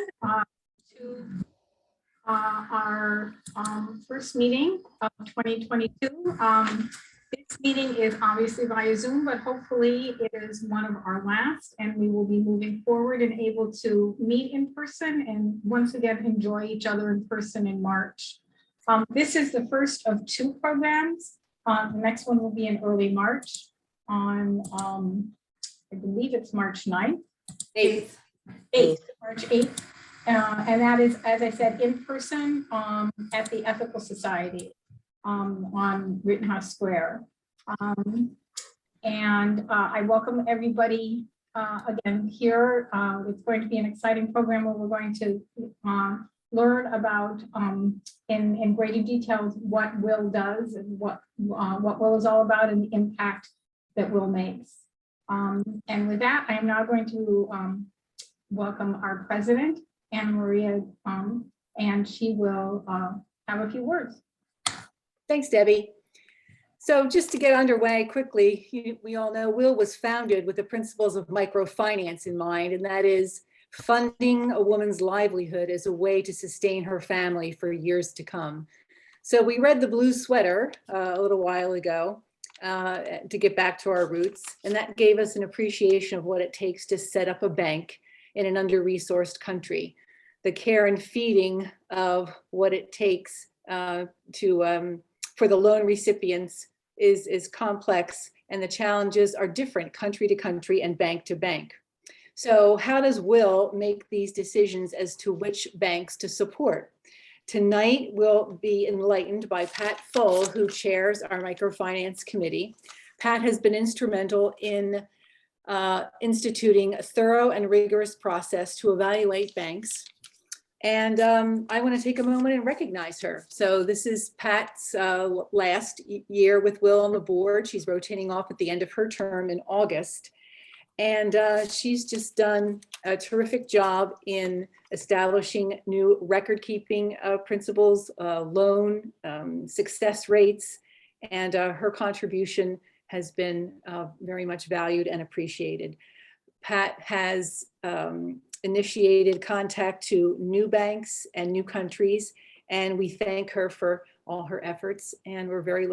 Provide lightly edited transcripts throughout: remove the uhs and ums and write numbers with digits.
to our first meeting of 2022. This meeting is obviously via Zoom, but hopefully it is one of our last, and we will be moving forward and able to meet in person and once again enjoy each other in person in March. This is the first of two programs. The next one will be in early March on, I believe it's March 9th. 8th, March 8th. And that is, as I said, in person at the Ethical Society on Rittenhouse Square. I welcome everybody again here. It's going to be an exciting program where we're going to learn about in greater details what WIL does and what WIL is all about and the impact that WIL makes. And with that, I am now going to welcome our president, Anna Maria, and she will have a few words. Thanks, Debbie. So just to get underway quickly, we all know WIL was founded with the principles of microfinance in mind, and that is funding a woman's livelihood as a way to sustain her family for years to come. So we read The Blue Sweater a little while ago to get back to our roots, and that gave us an appreciation of what it takes to set up a bank in an under-resourced country. The care and feeding of what it takes for the loan recipients is complex, and the challenges are different country to country and bank to bank. So how does WIL make these decisions as to which banks to support? Tonight, we'll be enlightened by Pat Full, who chairs our microfinance committee. Pat has been instrumental in instituting a thorough and rigorous process to evaluate banks. And I want to take a moment and recognize her. So this is Pat's last year with WIL on the board. She's rotating off at the end of her term in August. And she's just done a terrific job in establishing new record-keeping principles, loan success rates, and her contribution has been very much valued and appreciated. Pat has initiated contact to new banks and new countries, and we thank her for all her efforts, and we're very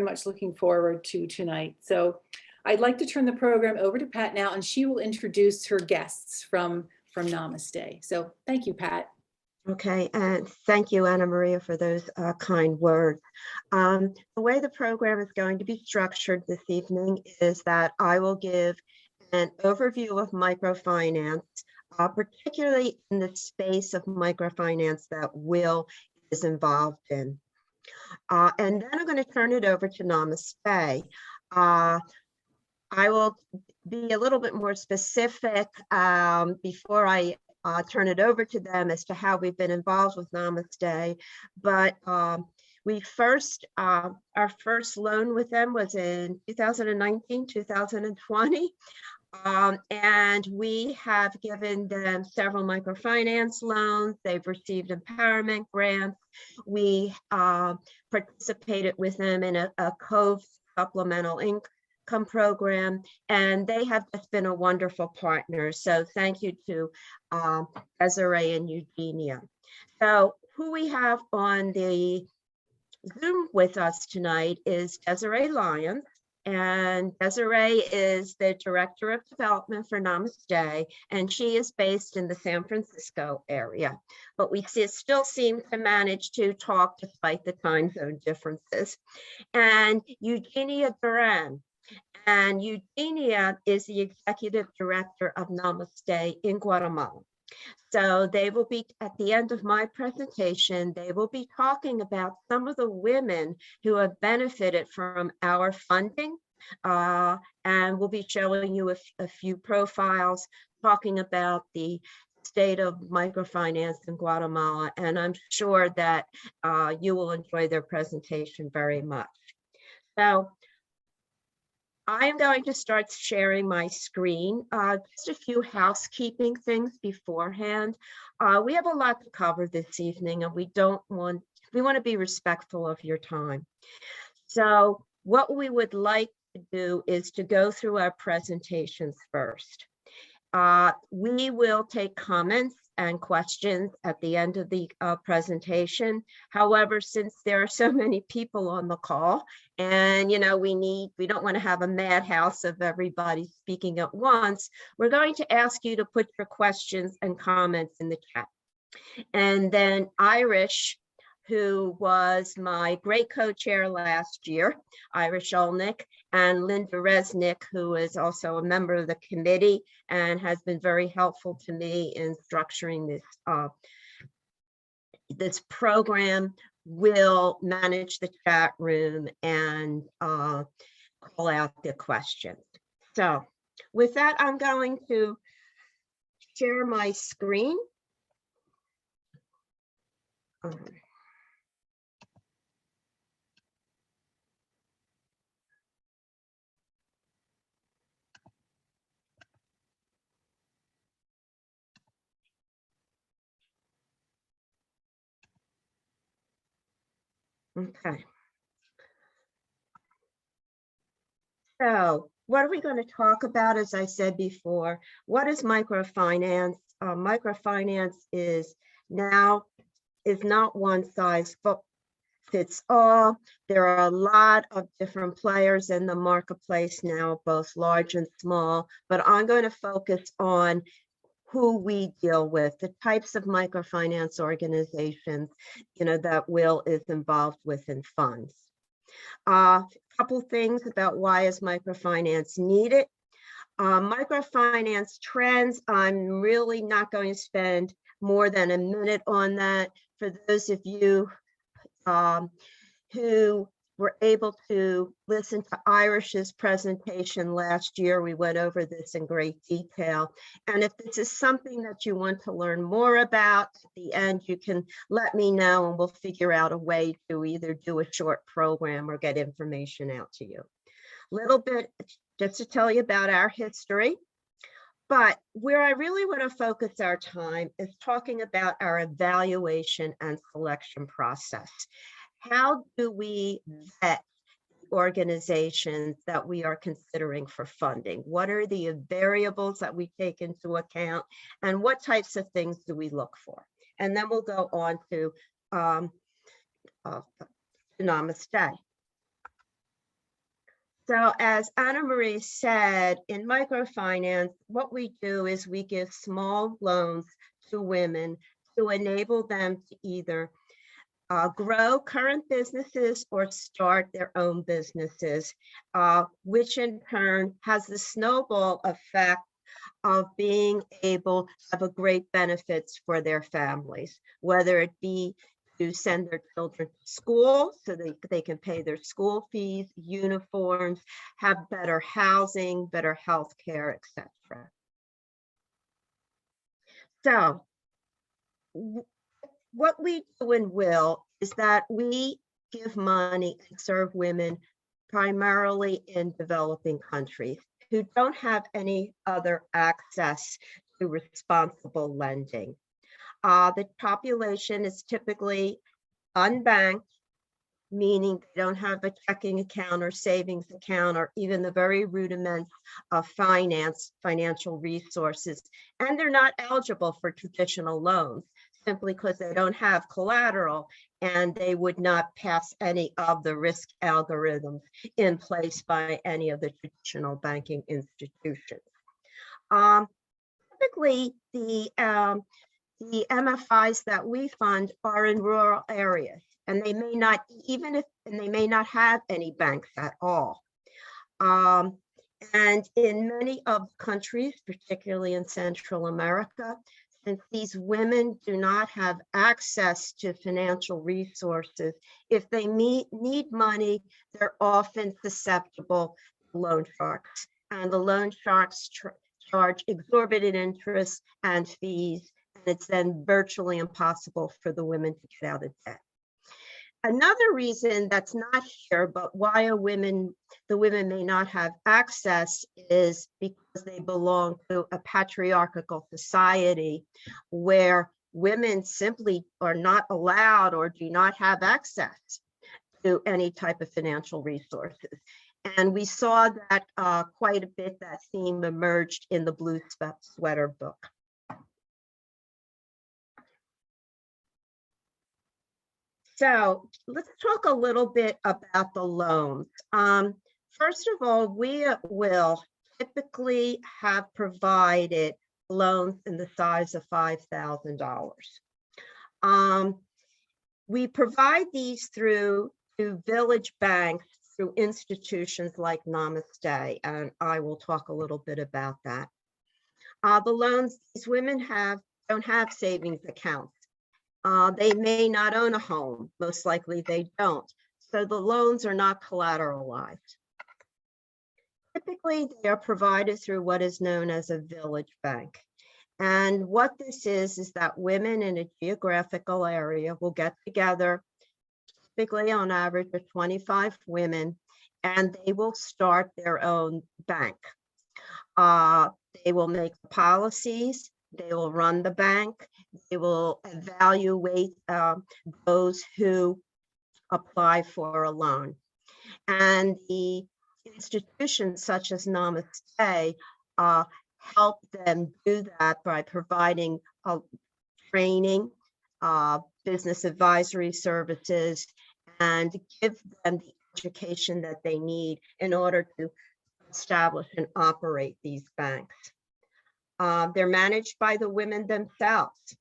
much looking forward to tonight. So I'd like to turn the program over to Pat now, and she will introduce her guests from Namaste. So thank you, Pat. Okay, and thank you, Anna Maria, for those kind words. The way the program is going to be structured this evening is that I will give an overview of microfinance, particularly in the space of microfinance that WIL is involved in. And then I'm going to turn it over to Namaste. I will be a little bit more specific before I turn it over to them as to how we've been involved with Namaste. But we first, our first loan with them was in 2019, 2020. And we have given them several microfinance loans. They've received empowerment grants. We participated with them in a COVE supplemental income program, and they have just been a wonderful partner. So thank you to Desiree and Eugenia. So who we have on the Zoom with us tonight is Desiree Lyons. And Desiree is the Director of Development for Namaste, and she is based in the San Francisco area. But we still seem to manage to talk despite the time zone differences. And Eugenia Duran. And Eugenia is the Executive Director of Namaste in Guatemala. So they will be, at the end of my presentation, they will be talking about some of the women who have benefited from our funding, and we'll be showing you a few profiles, talking about the state of microfinance in Guatemala, and I'm sure that you will enjoy their presentation very much. So I'm going to start sharing my screen. Just a few housekeeping things beforehand. We have a lot to cover this evening, and we want to be respectful of your time. So what we would like to do is to go through our presentations first. We will take comments and questions at the end of the presentation. However, since there are so many people on the call, and we don't want to have a madhouse of everybody speaking at once, we're going to ask you to put your questions and comments in the chat. And then Irish, who was my great co-chair last year, Irish Olnick, and Linda Resnick, who is also a member of the committee and has been very helpful to me in structuring this program, will manage the chat room and call out the questions. So with that, I'm going to share my screen. Okay. So what are we going to talk about? As I said before, what is microfinance? Microfinance is not one size fits all. There are a lot of different players in the marketplace now, both large and small, but I'm going to focus on who we deal with, the types of microfinance organizations, that WIL is involved with in funds. A couple things about why is microfinance needed. Microfinance trends, I'm really not going to spend more than a minute on that. For those of you who were able to listen to Irish's presentation last year, we went over this in great detail. And if this is something that you want to learn more about, at the end, you can let me know and we'll figure out a way to either do a short program or get information out to you. Little bit just to tell you about our history. But where I really want to focus our time is talking about our evaluation and selection process. How do we vet organizations that we are considering for funding? What are the variables that we take into account? And what types of things do we look for? And then we'll go on to Namaste. So as Anna Marie said, in microfinance, what we do is we give small loans to women to enable them to either grow current businesses or start their own businesses, which in turn has the snowball effect of being able to have a great benefits for their families, whether it be to send their children to school so they can pay their school fees, uniforms, have better housing, better health care, etc. So what we do in WIL is that we give money and serve women primarily in developing countries who don't have any other access to responsible lending. The population is typically unbanked, meaning they don't have a checking account or savings account or even the very rudiments of financial resources. And they're not eligible for traditional loans simply because they don't have collateral and they would not pass any of the risk algorithms in place by any of the traditional banking institutions. Typically, the MFIs that we fund are in rural areas, and they may not have any banks at all. And in many of the countries, particularly in Central America, since these women do not have access to financial resources, if they need money, they're often susceptible to loan sharks. And the loan sharks charge exorbitant interest and fees, and it's then virtually impossible for the women to get out of debt. Another reason that's not here, but why the women may not have access is because they belong to a patriarchal society where women simply are not allowed or do not have access to any type of financial resources. And we saw that quite a bit, that theme emerged in the Blue Sweater book. So let's talk a little bit about the loans. First of all, we at WIL typically have provided loans in the size of $5,000. We provide these through village banks, through institutions like Namaste, and I will talk a little bit about that. The loans these women don't have savings accounts. They may not own a home. Most likely they don't. So the loans are not collateralized. Typically, they are provided through what is known as a village bank. And what this is that women in a geographical area will get together, typically on average of 25 women, and they will start their own bank. They will make policies, they will run the bank, they will evaluate those who apply for a loan. And the institutions such as Namaste help them do that by providing training, business advisory services, and give them the education that they need in order to establish and operate these banks. They're managed by the women themselves.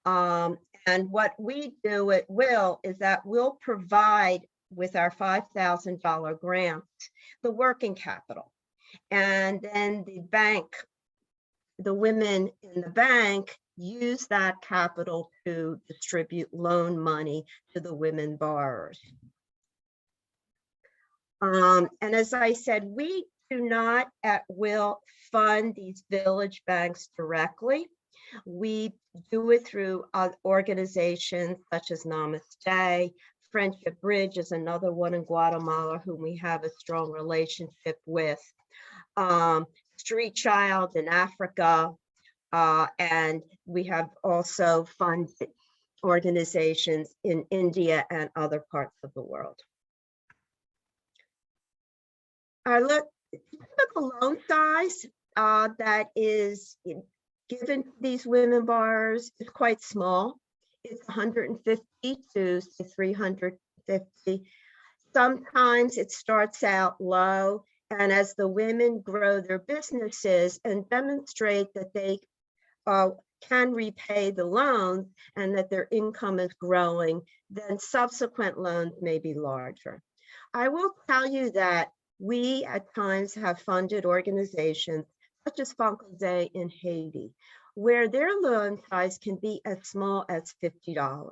And what we do at WIL is that we'll provide with our $5,000 grant, the working capital. And then the women in the bank use that capital to distribute loan money to the women borrowers. And as I said, we do not at WIL fund these village banks directly. We do it through organizations such as Namaste. Friendship Bridge is another one in Guatemala whom we have a strong relationship with. Street Child in Africa, and we have also funded organizations in India and other parts of the world. Our typical loan size that is given to these women borrowers is quite small. It's 150 to 350. Sometimes it starts out low, and as the women grow their businesses and demonstrate that they can repay the loans and that their income is growing, then subsequent loans may be larger. I will tell you that we at times have funded organizations such as Foncoze in Haiti, where their loan size can be as small as $50.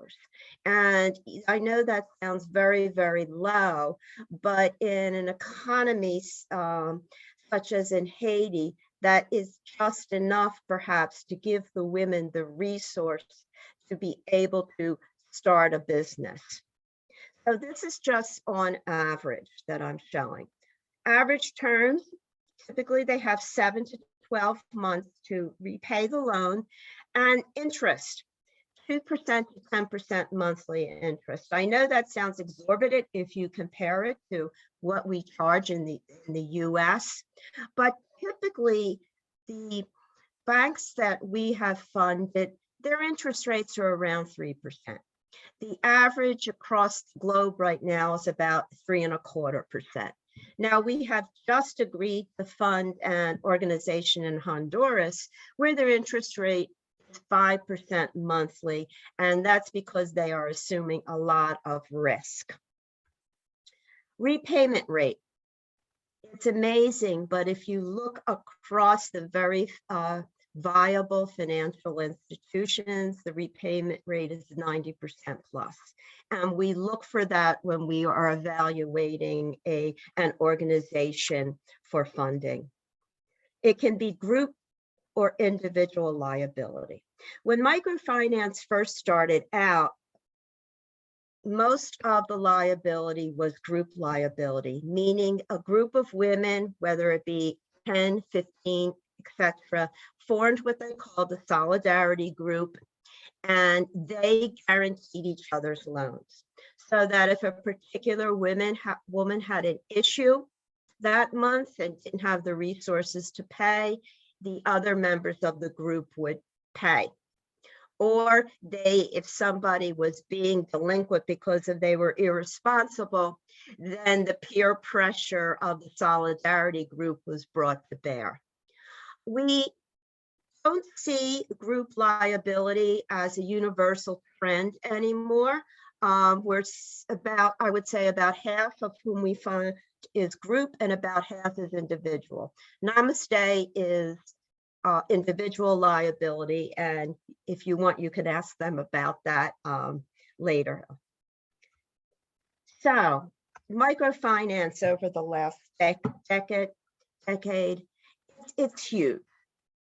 And I know that sounds very, very low, but in an economy such as in Haiti, that is just enough perhaps to give the women the resource to be able to start a business. So this is just on average that I'm showing. Average terms, typically they have 7 to 12 months to repay the loan, and interest, 2% to 10% monthly interest. I know that sounds exorbitant if you compare it to what we charge in the US, but typically the banks that we have funded, their interest rates are around 3%. The average across the globe right now is about 3.25%. Now, we have just agreed to fund an organization in Honduras where their interest rate is 5% monthly, and that's because they are assuming a lot of risk. Repayment rate. It's amazing, but if you look across the very viable financial institutions, the repayment rate is 90% plus. And we look for that when we are evaluating an organization for funding. It can be group or individual liability. When microfinance first started out, most of the liability was group liability, meaning a group of women, whether it be 10, 15, etc., formed what they called the solidarity group, and they guaranteed each other's loans. So that if a particular woman had an issue that month and didn't have the resources to pay, the other members of the group would pay. or if somebody was being delinquent because of they were irresponsible, then the peer pressure of the solidarity group was brought to bear. We don't see group liability as a universal trend anymore. We're I would say about half of whom we find is group and about half is individual. Namaste is individual liability, and if you want, you can ask them about that later. So, microfinance over the last decade, it's huge.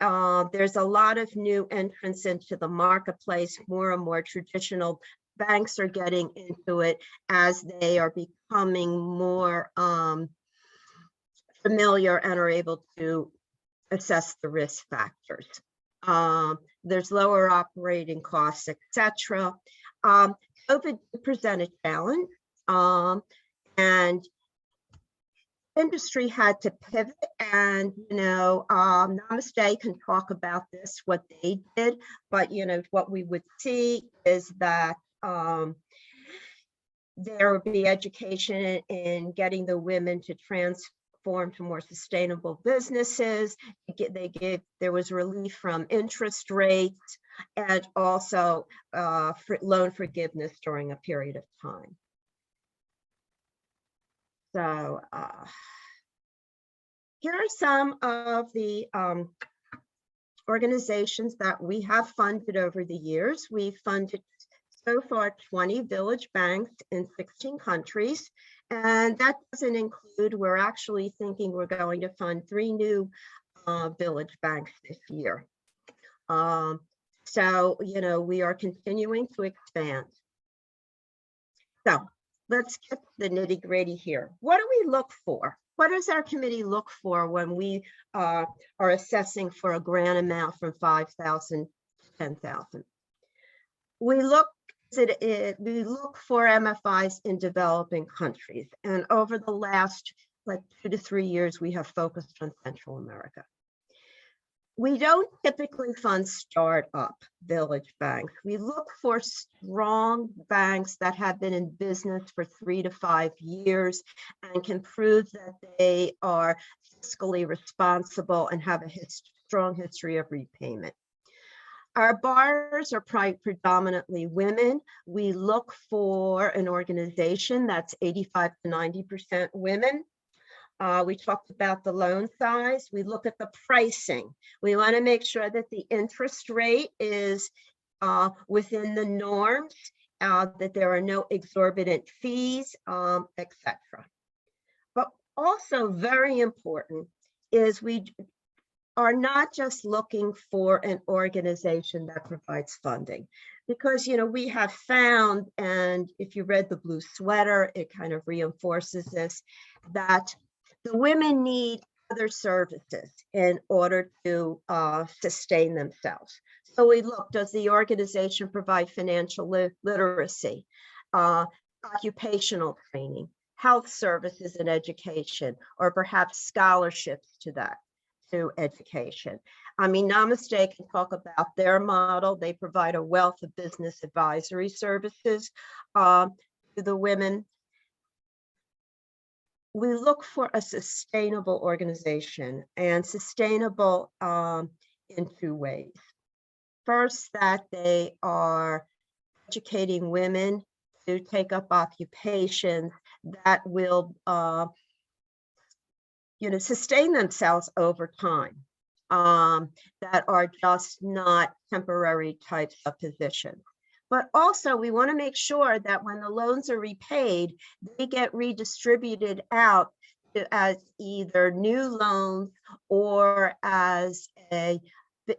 There's a lot of new entrants into the marketplace. More and more traditional banks are getting into it as they are becoming more familiar and are able to assess the risk factors. There's lower operating costs, etc. COVID presented a challenge, and industry had to pivot, and Namaste can talk about this, what they did, but what we would see is that there would be education in getting the women to transform to more sustainable businesses. There was relief from interest rates and also loan forgiveness during a period of time. So here are some of the organizations that we have funded over the years. We've funded so far 20 village banks in 16 countries. And that doesn't include, we're actually thinking we're going to fund 3 new village banks this year. So, we are continuing to expand. So let's get the nitty-gritty here. What do we look for? What does our committee look for when we are assessing for a grant amount from $5,000 to $10,000? We look for MFIs in developing countries, and over the last 2 to 3 years, we have focused on Central America. We don't typically fund startup village banks. We look for strong banks that have been in business for 3 to 5 years and can prove that they are fiscally responsible and have a strong history of repayment. Our borrowers are predominantly women. We look for an organization that's 85 to 90% women. We talked about the loan size. We look at the pricing. We want to make sure that the interest rate is within the norms, that there are no exorbitant fees, etc. But also very important is we are not just looking for an organization that provides funding, because we have found, and if you read the Blue Sweater, it kind of reinforces this, that the women need other services in order to sustain themselves. So we look, does the organization provide financial literacy, occupational training, health services and education, or perhaps scholarships to education? I mean, Namaste can talk about their model. They provide a wealth of business advisory services to the women. We look for a sustainable organization, and sustainable in 2 ways. First, that they are educating women to take up occupations that will sustain themselves over time, that are just not temporary types of positions. But also, we want to make sure that when the loans are repaid, they get redistributed out as either new loans or as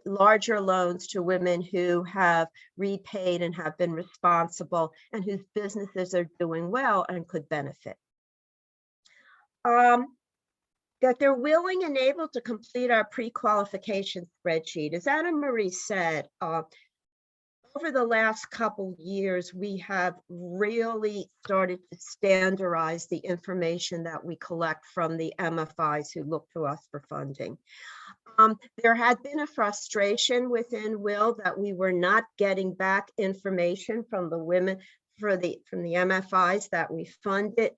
larger loans to women who have repaid and have been responsible and whose businesses are doing well and could benefit. That they're willing and able to complete our pre-qualification spreadsheet. As Anna Marie said, over the last couple years, we have really started to standardize the information that we collect from the MFIs who look to us for funding. There had been a frustration within WIL that we were not getting back information from the women from the MFIs that we funded,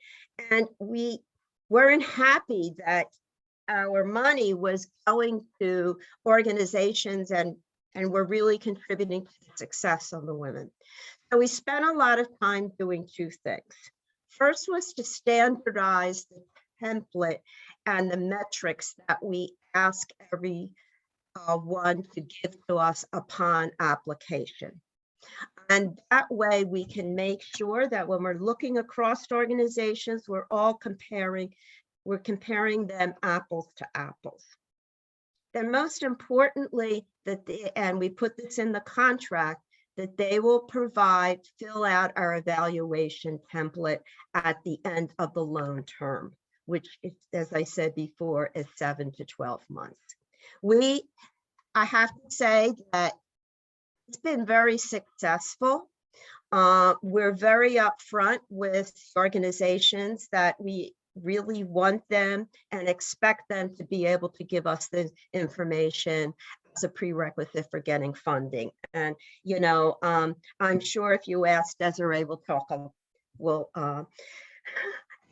and we weren't happy that our money was going to organizations and were really contributing to the success of the women. So we spent a lot of time doing two things. First was to standardize the template and the metrics that we ask every one to give to us upon application. And that way we can make sure that when we're looking across organizations, we're comparing them apples to apples. Then most importantly, and we put this in the contract, that they will fill out our evaluation template at the end of the loan term, which is, as I said before, is 7 to 12 months. I have to say that it's been very successful. We're very upfront with organizations that we really want them and expect them to be able to give us the information as a prerequisite for getting funding. And, you know, I'm sure if you ask Desiree, we'll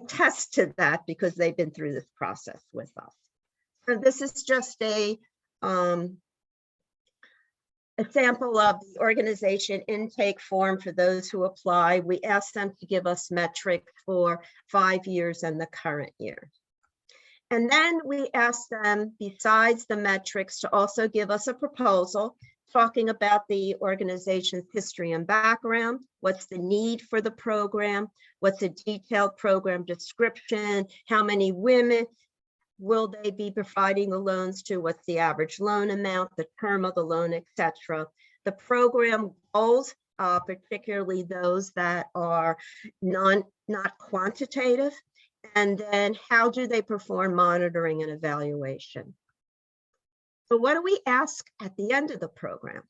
attest to that because they've been through this process with us. So this is just a sample of the organization intake form for those who apply. We ask them to give us metrics for 5 years and the current year. And then we ask them, besides the metrics, to also give us a proposal talking about the organization's history and background, what's the need for the program, what's a detailed program description, how many women will they be providing the loans to, what's the average loan amount, the term of the loan, etc. The program goals, particularly those that are not quantitative, and then how do they perform monitoring and evaluation. So what do we ask at the end of the program?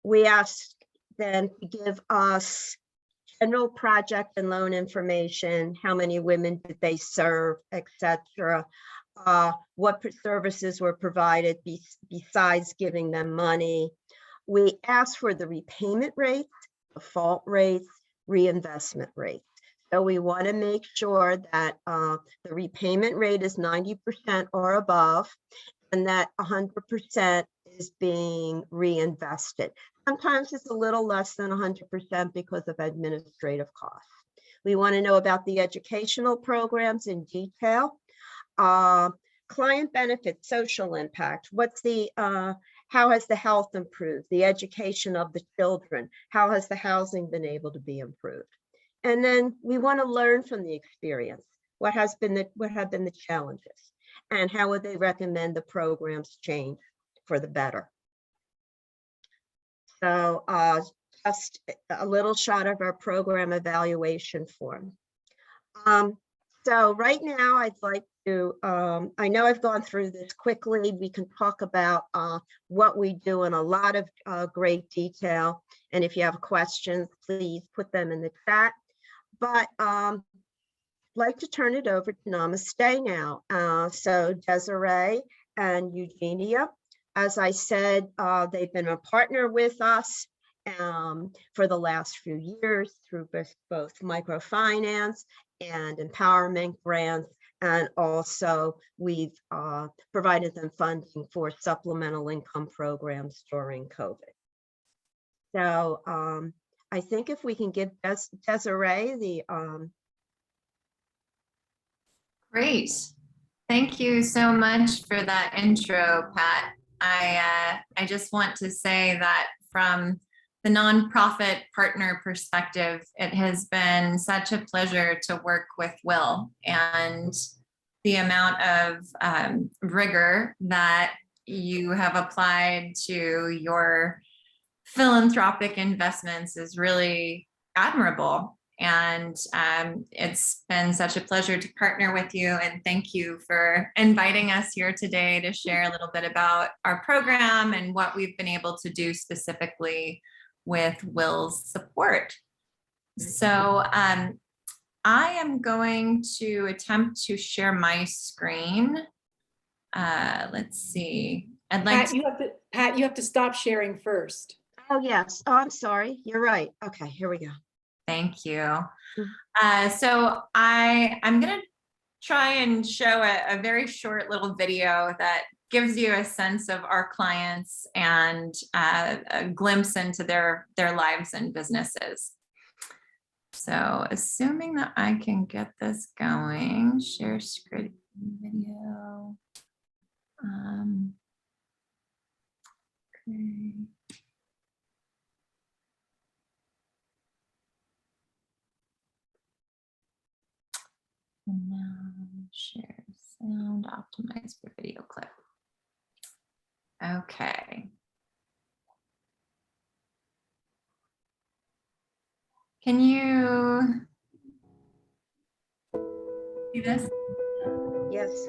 We ask them to give us general project and loan information, how many women did they serve, etc. What services were provided besides giving them money. We ask for the repayment rates, default rates, reinvestment rates. So we want to make sure that the repayment rate is 90% or above, and that 100% is being reinvested. Sometimes it's a little less than 100% because of administrative costs. We want to know about the educational programs in detail. Client benefits, social impact. How has the health improved? The education of the children? How has the housing been able to be improved? And then we want to learn from the experience. What have been the challenges? And how would they recommend the programs change for the better? So just a little shot of our program evaluation form. So right now I'd like to, I know I've gone through this quickly. We can talk about what we do in a lot of great detail. And if you have questions, please put them in the chat. But I'd like to turn it over to Namaste now. So Desiree and Eugenia, as I said, they've been a partner with us for the last few years through both microfinance and empowerment grants, and also we've provided them funding for supplemental income programs during COVID. So I think if we can give Desiree the Great. Thank you so much for that intro, Pat. I just want to say that from the nonprofit partner perspective, it has been such a pleasure to work with WIL, and the amount of rigor that you have applied to your philanthropic investments is really admirable. And it's been such a pleasure to partner with you, and thank you for inviting us here today to share a little bit about our program and what we've been able to do specifically with WIL's support. So I am going to attempt to share my screen. Let's see. I'd like Pat, you have to stop sharing first. Oh, yes. Oh, I'm sorry. You're right. Okay, here we go. Thank you. So I'm going to try and show a very short little video that gives you a sense of our clients and a glimpse into their lives and businesses. So assuming that I can get this going, share screen video. Okay. And now share sound, optimize for video clip. Okay. Can you see this? Yes.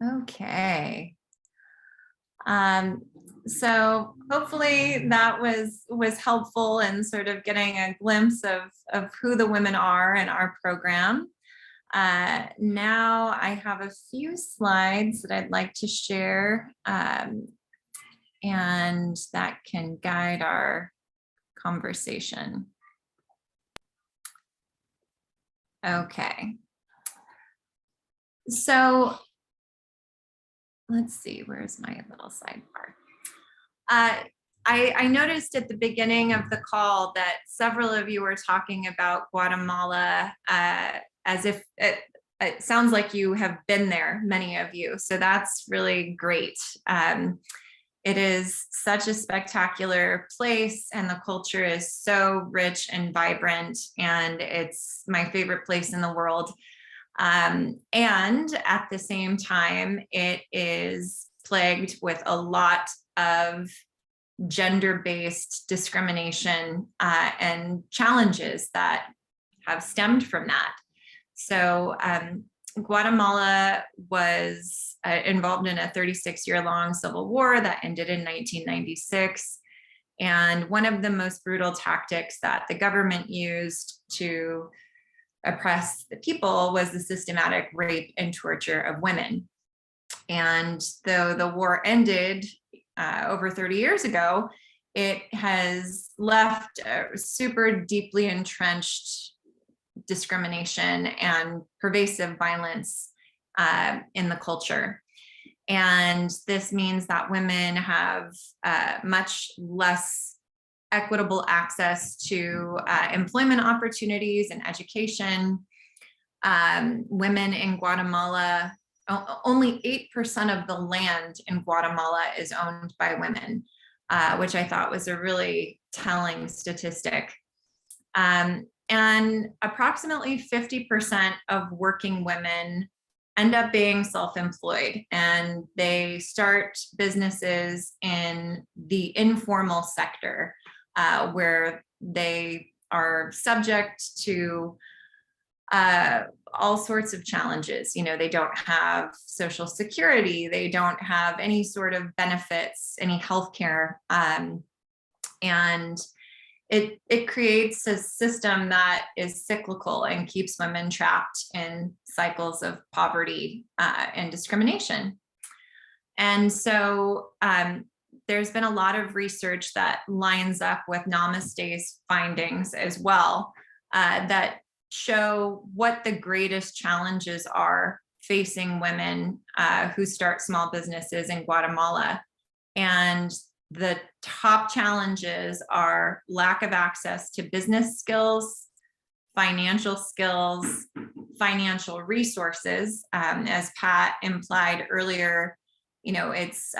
Okay. So hopefully that was helpful in sort of getting a glimpse of who the women are in our program. Now I have a few slides that I'd like to share, and that can guide our conversation. Okay. So let's see, where's my little sidebar? I noticed at the beginning of the call that several of you were talking about Guatemala as if it sounds like you have been there, many of you. So that's really great. It is such a spectacular place and the culture is so rich and vibrant, and it's my favorite place in the world. And at the same time, it is plagued with a lot of gender-based discrimination and challenges that have stemmed from that. So Guatemala was involved in a 36-year-long civil war that ended in 1996. And one of the most brutal tactics that the government used to oppress the people was the systematic rape and torture of women. And though the war ended over 30 years ago, it has left a super deeply entrenched discrimination and pervasive violence in the culture. And this means that women have much less equitable access to employment opportunities and education. Women in Guatemala, only 8% of the land in Guatemala is owned by women, which I thought was a really telling statistic. And approximately 50% of working women end up being self-employed, and they start businesses in the informal sector, where they are subject to all sorts of challenges. You know, they don't have Social Security, they don't have any sort of benefits, any healthcare, and it creates a system that is cyclical and keeps women trapped in cycles of poverty and discrimination. And so there's been a lot of research that lines up with Namaste's findings as well, that show what the greatest challenges are facing women who start small businesses in Guatemala. And the top challenges are lack of access to business skills, financial resources. As Pat implied earlier, you know, it's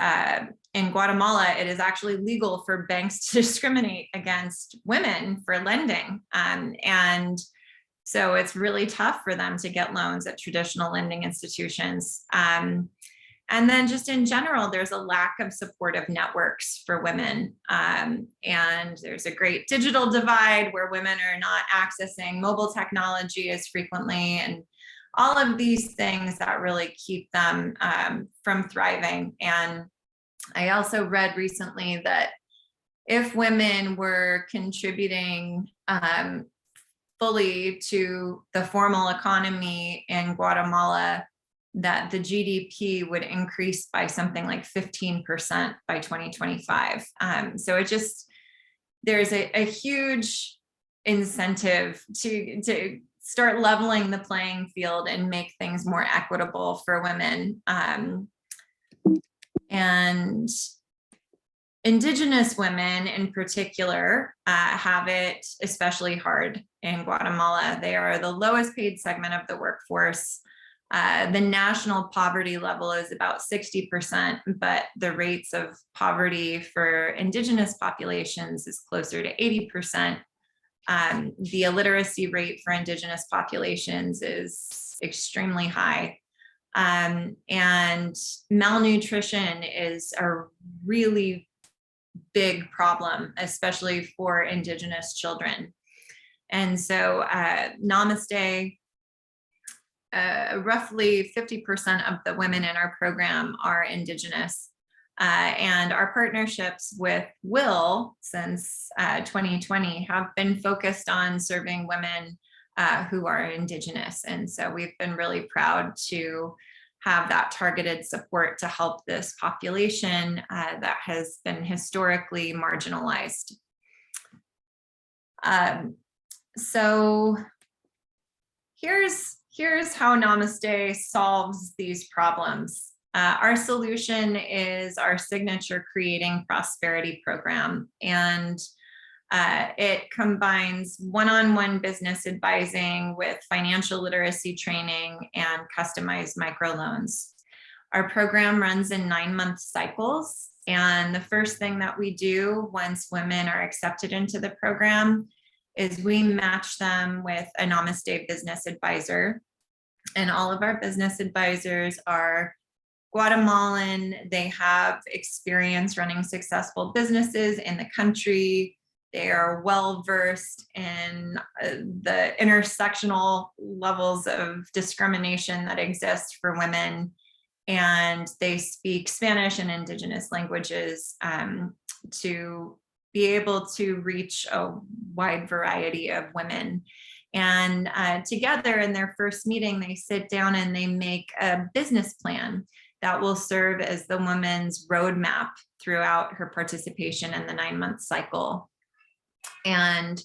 in Guatemala, it is actually legal for banks to discriminate against women for lending. And so it's really tough for them to get loans at traditional lending institutions. And then just in general, there's a lack of supportive networks for women. And there's a great digital divide where women are not accessing mobile technology as frequently, and all of these things that really keep them from thriving. And I also read recently that if women were contributing fully to the formal economy in Guatemala, that the GDP would increase by something like 15% by 2025. So it just, there's a huge incentive to start leveling the playing field and make things more equitable for women. And Indigenous women in particular have it especially hard in Guatemala. They are the lowest paid segment of the workforce. The national poverty level is about 60%, but the rates of poverty for Indigenous populations is closer to 80%. The illiteracy rate for Indigenous populations is extremely high. And malnutrition is a really big problem, especially for Indigenous children. And so Namaste, roughly 50% of the women in our program are Indigenous. And our partnerships with WIL since 2020 have been focused on serving women who are Indigenous. And so we've been really proud to have that targeted support to help this population that has been historically marginalized. So here's how Namaste solves these problems. Our solution is our signature Creating Prosperity program, and it combines one-on-one business advising with financial literacy training and customized microloans. Our program runs in 9-month cycles, and the first thing that we do once women are accepted into the program is we match them with a Namaste business advisor. And all of our business advisors are Guatemalan. They have experience running successful businesses in the country. They are well-versed in the intersectional levels of discrimination that exist for women. And they speak Spanish and Indigenous languages to be able to reach a wide variety of women. And together in their first meeting, they sit down and they make a business plan that will serve as the woman's roadmap throughout her participation in the 9-month cycle. And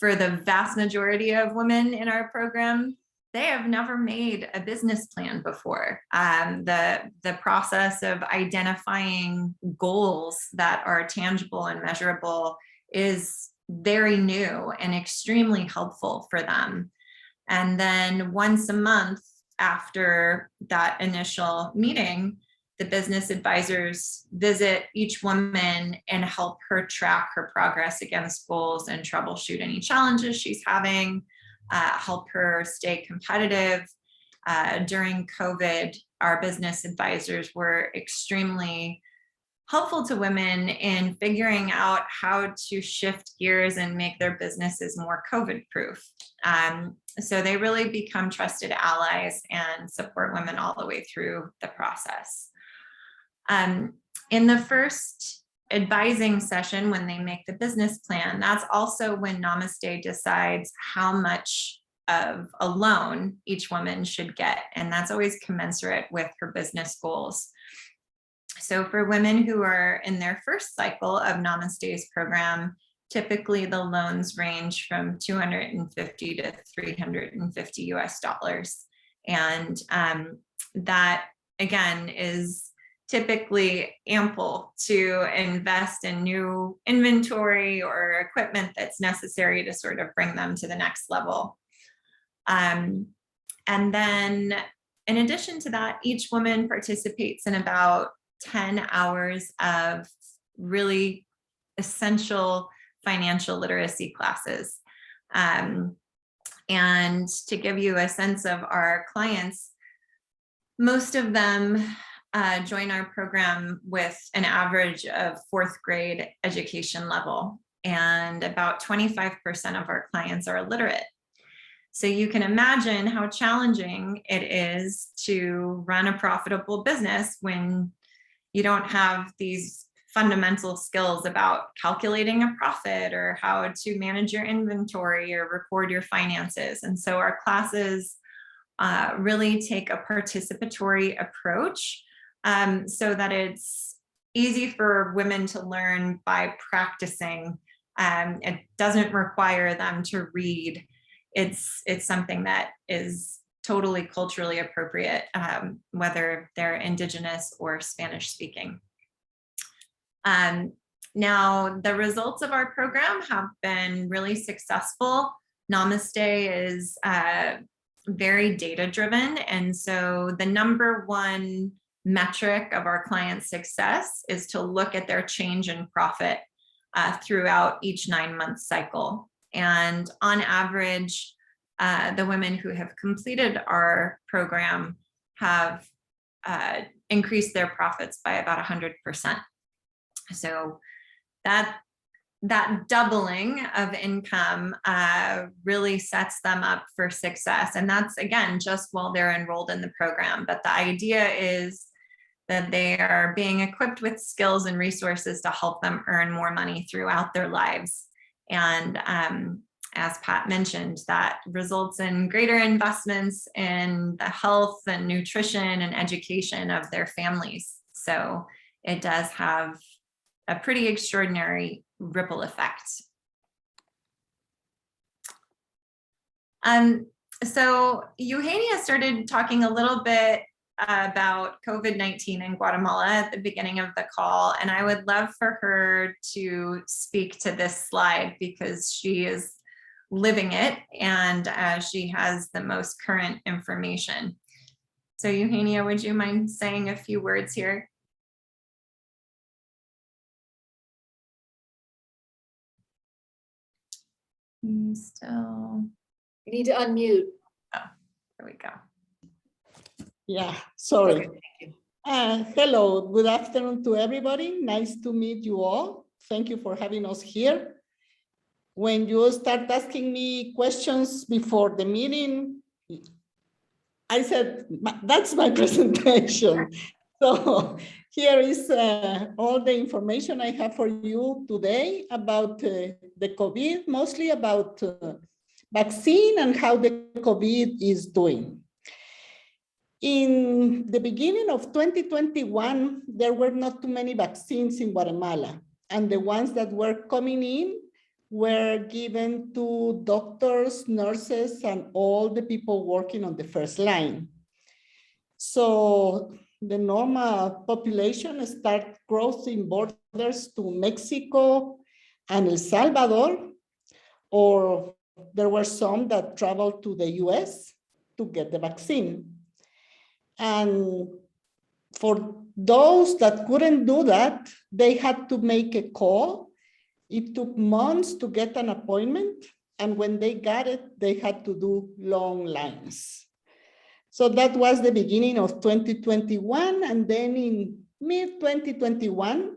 for the vast majority of women in our program, they have never made a business plan before. The process of identifying goals that are tangible and measurable is very new and extremely helpful for them. And then once a month after that initial meeting, the business advisors visit each woman and help her track her progress against goals and troubleshoot any challenges she's having, help her stay competitive. During COVID, our business advisors were extremely helpful to women in figuring out how to shift gears and make their businesses more COVID-proof. So they really become trusted allies and support women all the way through the process. In the first advising session, when they make the business plan, that's also when Namaste decides how much of a loan each woman should get. And that's always commensurate with her business goals. So for women who are in their first cycle of Namaste's program, typically the loans range from $250 to $350 US. And that again is typically ample to invest in new inventory or equipment that's necessary to sort of bring them to the next level. And then in addition to that, each woman participates in about 10 hours of really essential financial literacy classes. And to give you a sense of our clients, most of them join our program with an average of 4th grade education level, and about 25% of our clients are illiterate. So you can imagine how challenging it is to run a profitable business when you don't have these fundamental skills about calculating a profit or how to manage your inventory or record your finances. And so our classes really take a participatory approach so that it's easy for women to learn by practicing. It doesn't require them to read. It's something that is totally culturally appropriate, whether they're Indigenous or Spanish speaking. Now, the results of our program have been really successful. Namaste is very data driven. And so the #1 metric of our client's success is to look at their change in profit throughout each 9-month cycle. And on average, the women who have completed our program have increased their profits by about 100%. So that doubling of income really sets them up for success. And that's, again, just while they're enrolled in the program. But the idea is that they are being equipped with skills and resources to help them earn more money throughout their lives. And as Pat mentioned, that results in greater investments in the health and nutrition and education of their families. So it does have a pretty extraordinary ripple effect. So Eugenia started talking a little bit about COVID-19 in Guatemala at the beginning of the call, and I would love for her to speak to this slide because she is living it and she has the most current information. So Eugenia, would you mind saying a few words here? You need to unmute. Oh, there we go. Yeah, sorry. Okay, thank you. Hello, good afternoon to everybody. Nice to meet you all. Thank you for having us here. When you start asking me questions before the meeting, I said, that's my presentation. So here is all the information I have for you today about the COVID, mostly about vaccine and how the COVID is doing. In In the beginning of 2021, there were not too many vaccines in Guatemala, and the ones that were coming in were given to doctors, nurses, and all the people working on the first line. So the normal population started crossing borders to Mexico and El Salvador, or there were some that traveled to the US to get the vaccine. And for those that couldn't do that, they had to make a call. It took months to get an appointment. And when they got it, they had to do long lines. So that was the beginning of 2021. And then in mid-2021,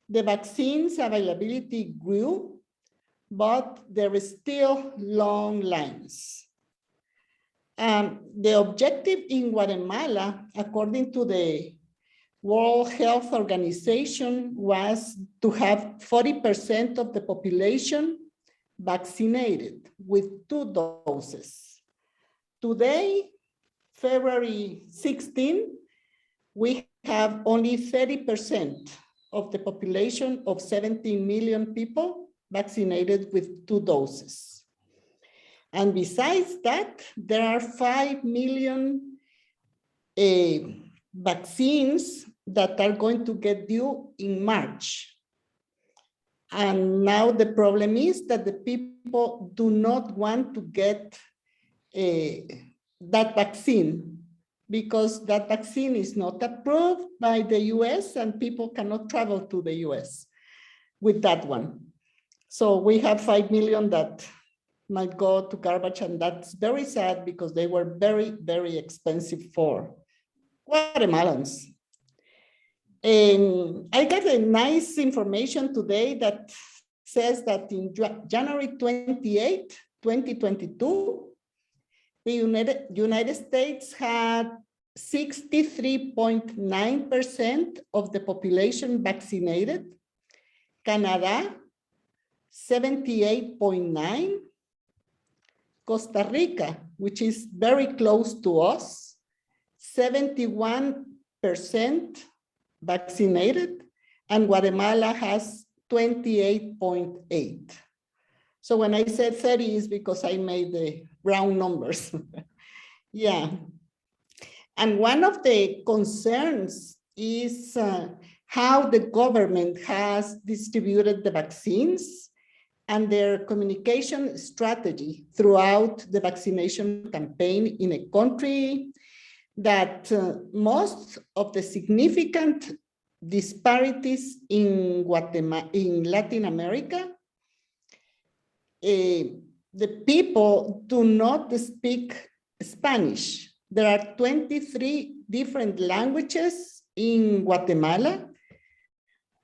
the vaccines availability grew, but there is still long lines. The objective in Guatemala, according to the World Health Organization, was to have 40% of the population vaccinated with 2 doses. Today, February 16, we have only 30% of the population of 17 million people vaccinated with 2 doses. And besides that, there are 5 million vaccines that are going to get due in March. And now the problem is that the people do not want to get that vaccine because that vaccine is not approved by the US and people cannot travel to the US with that one. So we have 5 million that might go to garbage, and that's very sad because they were very, very expensive for Guatemalans. And I got a nice information today that says that in January 28, 2022, the United States had 63.9% of the population vaccinated, Canada, 78.9%, Costa Rica, which is very close to us, 71% vaccinated, and Guatemala has 28.8%. So when I said 30 is because I made the round numbers. Yeah. And one of the concerns is how the government has distributed the vaccines and their communication strategy throughout the vaccination campaign in a country that most of the significant disparities in Guatemala, in Latin America, the people do not speak Spanish. There are 23 different languages in Guatemala,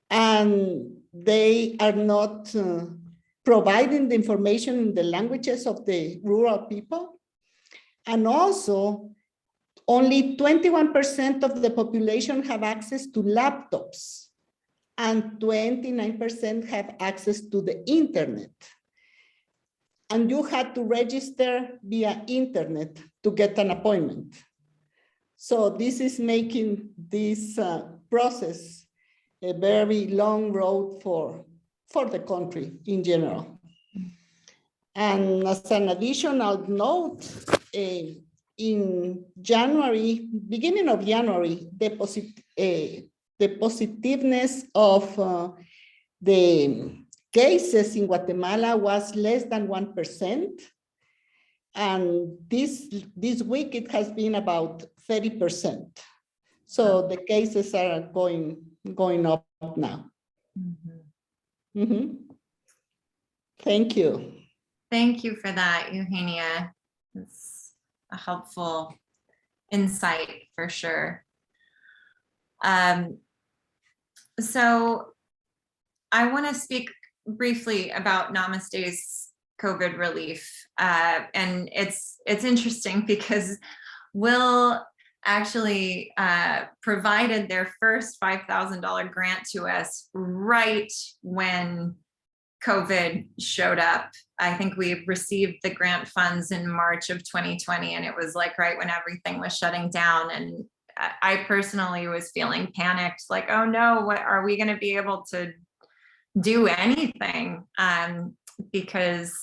and they are not providing the information in the languages of the rural people. And also, only 21% of the population have access to laptops, and 29% have access to the internet. And you had to register via internet to get an appointment. So this is making this process a very long road for the country in general. And as an additional note, in January, beginning of January, the positiveness of the cases in Guatemala was less than 1%. And this week it has been about 30%. So the cases are going up now. Mm-hmm. Mm-hmm. Thank you. Thank you for that, Eugenia. It's a helpful insight for sure. So I want to speak briefly about Namaste's COVID relief. And it's interesting because WIL actually provided their first $5,000 grant to us right when COVID showed up. I think we received the grant funds in March of 2020, and it was like right when everything was shutting down. I personally was feeling panicked, like, oh no, what are we going to be able to do anything? Because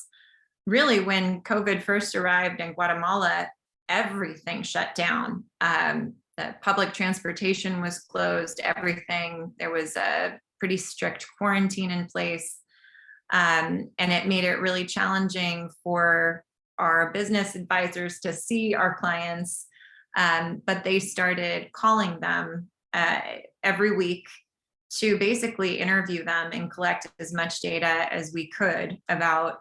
really when COVID first arrived in Guatemala, everything shut down. The public transportation was closed, everything. There was a pretty strict quarantine in place. And it made it really challenging for our business advisors to see our clients. But they started calling them every week to basically interview them and collect as much data as we could about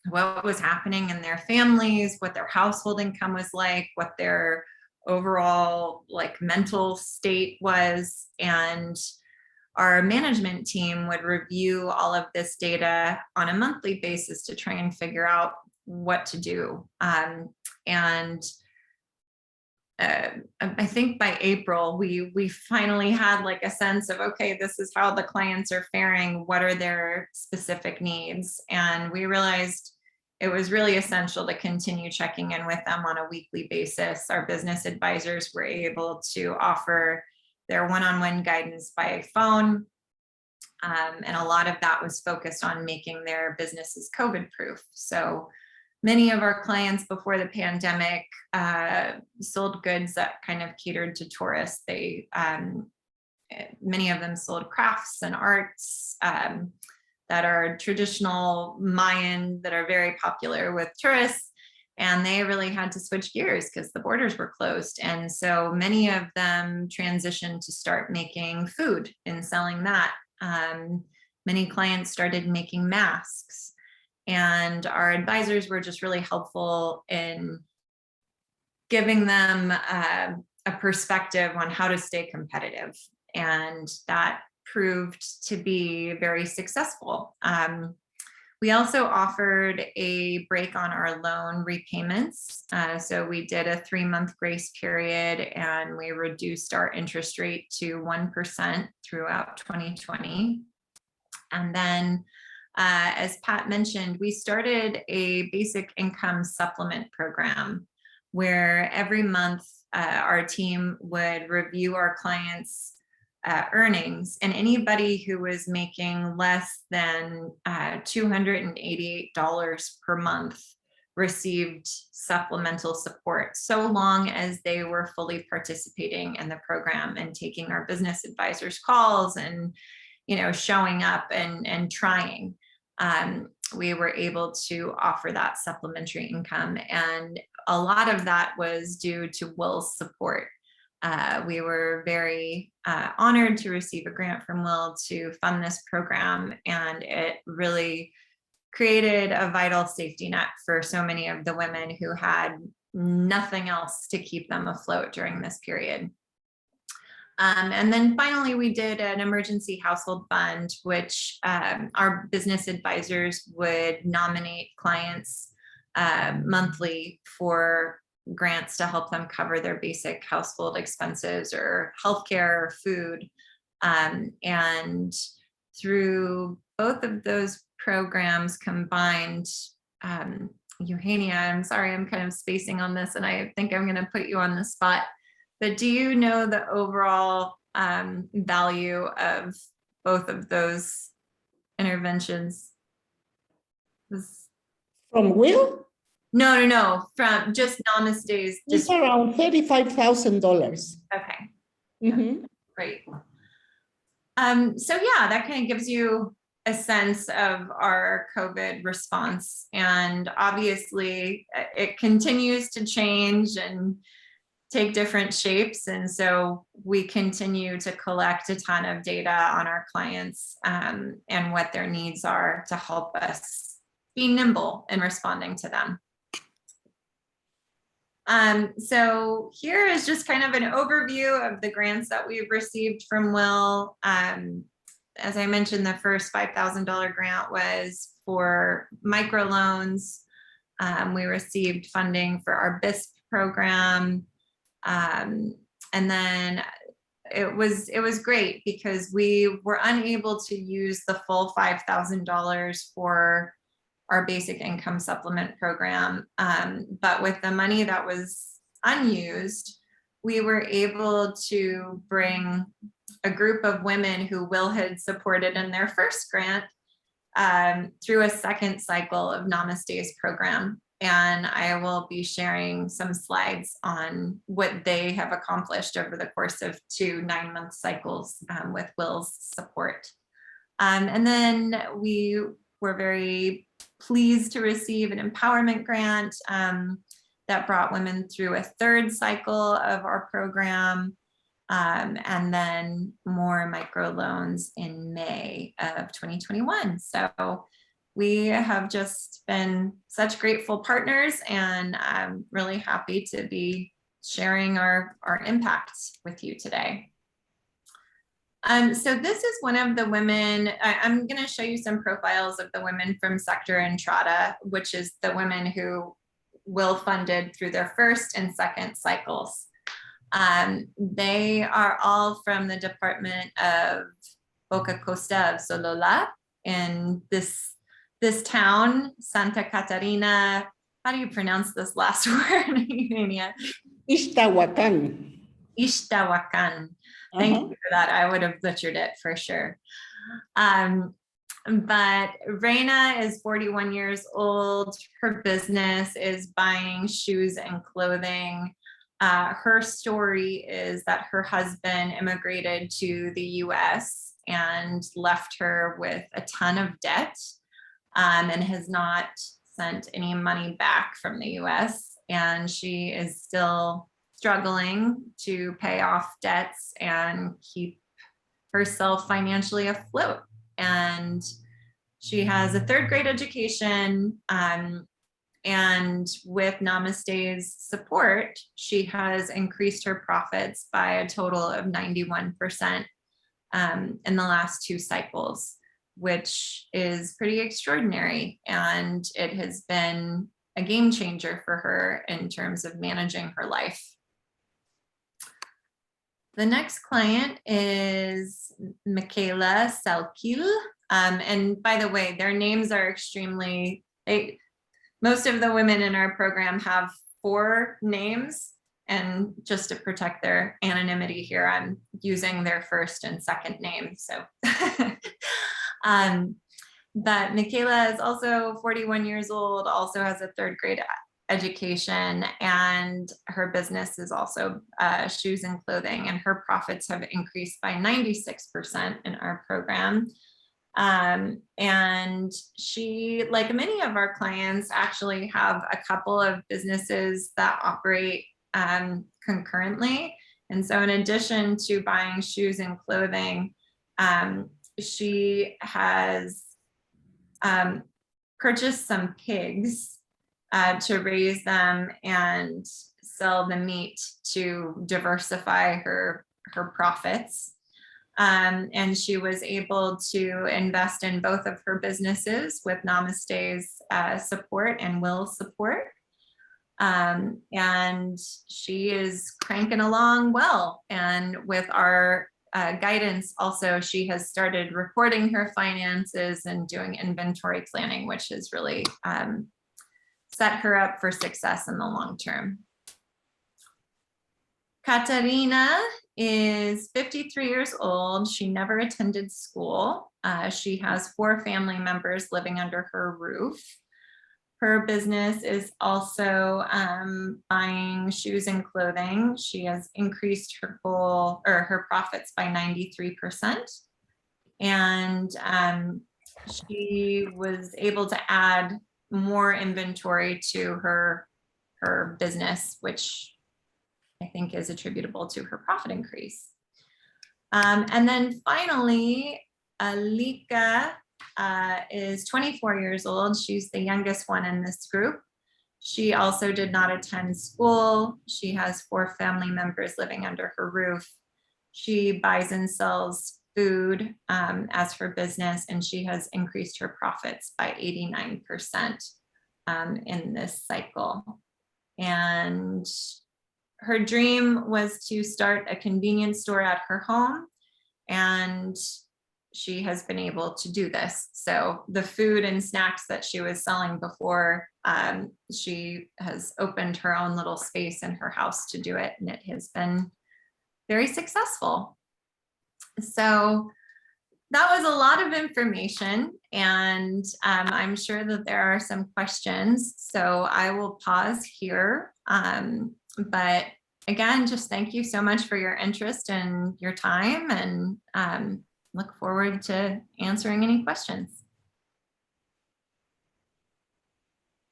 what was happening in their families, what their household income was like, what their overall like mental state was. And our management team would review all of this data on a monthly basis to try and figure out what to do. I think by April, we finally had like a sense of, okay, this is how the clients are faring. What are their specific needs? And we realized it was really essential to continue checking in with them on a weekly basis. Our business advisors were able to offer their one-on-one guidance by phone. And a lot of that was focused on making their businesses COVID-proof. So many of our clients before the pandemic sold goods that kind of catered to tourists. Many of them sold crafts and arts that are traditional Mayan, that are very popular with tourists. And they really had to switch gears because the borders were closed. And so many of them transitioned to start making food and selling that. Many clients started making masks. And our advisors were just really helpful in giving them a perspective on how to stay competitive. And that proved to be very successful. We also offered a break on our loan repayments. So we did a 3-month grace period and we reduced our interest rate to 1% throughout 2020. And then as Pat mentioned, we started a basic income supplement program where every month our team would review our clients' earnings, and anybody who was making less than $288 per month received supplemental support, so long as they were fully participating in the program and taking our business advisors' calls and, you know, showing up and trying. We were able to offer that supplementary income, and a lot of that was due to WIL's support. We were very honored to receive a grant from WIL to fund this program, and it really created a vital safety net for so many of the women who had nothing else to keep them afloat during this period. And then finally, we did an emergency household fund, which our business advisors would nominate clients monthly for grants to help them cover their basic household expenses or healthcare or food. And through both of those programs combined, Eugenia, I'm sorry, I'm kind of spacing on this and I think I'm going to put you on the spot, but do you know the overall value of both of those interventions? From WIL? No, from just Namaste's. It's around $35,000. Okay. Mm-hmm. Great. So yeah, that kind of gives you a sense of our COVID response. And obviously it continues to change and take different shapes. And so we continue to collect a ton of data on our clients and what their needs are to help us be nimble in responding to them. So here is just kind of an overview of the grants that we've received from WIL. As I mentioned, the first $5,000 grant was for microloans. We received funding for our BISP program. And then it was great because we were unable to use the full $5,000 for our basic income supplement program. But with the money that was unused, we were able to bring a group of women who Will had supported in their first grant through a second cycle of Namaste's program. And I will be sharing some slides on what they have accomplished over the course of 2 9-month cycles with Will's support. And then we were very pleased to receive an empowerment grant that brought women through a 3rd cycle of our program, and then more microloans in May of 2021. So we have just been such grateful partners, and I'm really happy to be sharing our impacts with you today. So this is one of the women. I'm going to show you some profiles of the women from Sector Entrada, which is the women who Will funded through their first and second cycles. They are all from the department of Boca Costa of Solola in this town, Santa Catarina. How do you pronounce this last word, Eugenia? Ixtahuacan. Ixtahuacan. Thank you for that. I would have butchered it for sure. But Reina is 41 years old. Her business is buying shoes and clothing. Her story is that her husband immigrated to the US and left her with a ton of debt, and has not sent any money back from the US. And she is still struggling to pay off debts and keep herself financially afloat. And she has a 3rd grade education. And with Namaste's support, she has increased her profits by a total of 91% in the last 2 cycles, which is pretty extraordinary. And it has been a game changer for her in terms of managing her life. The next client is Michaela Salkil. And by the way, their names are extremely, most of the women in our program have 4 names, and just to protect their anonymity here, I'm using their first and second name. So, but Michaela is also 41 years old, also has a 3rd grade education, and her business is also shoes and clothing, and her profits have increased by 96% in our program. And she, like many of our clients, actually have a couple of businesses that operate concurrently. And so in addition to buying shoes and clothing, she has purchased some pigs to raise them and sell the meat to diversify her profits. And she was able to invest in both of her businesses with Namaste's support and Will's support. And she is cranking along well. And with our guidance also, she has started reporting her finances and doing inventory planning, which has really set her up for success in the long term. Katarina is 53 years old. She never attended school. She has 4 family members living under her roof. Her business is also buying shoes and clothing. She has increased her goal or her profits by 93%. And she was able to add more inventory to her business, which I think is attributable to her profit increase. And then finally, Alika is 24 years old. She's the youngest one in this group. She also did not attend school. She has 4 family members living under her roof. She buys and sells food as her business, and she has increased her profits by 89% in this cycle. And her dream was to start a convenience store at her home, and she has been able to do this. So the food and snacks that she was selling before, she has opened her own little space in her house to do it, and it has been very successful. So that was a lot of information, and I'm sure that there are some questions. So I will pause here. But again, just thank you so much for your interest and your time, and look forward to answering any questions.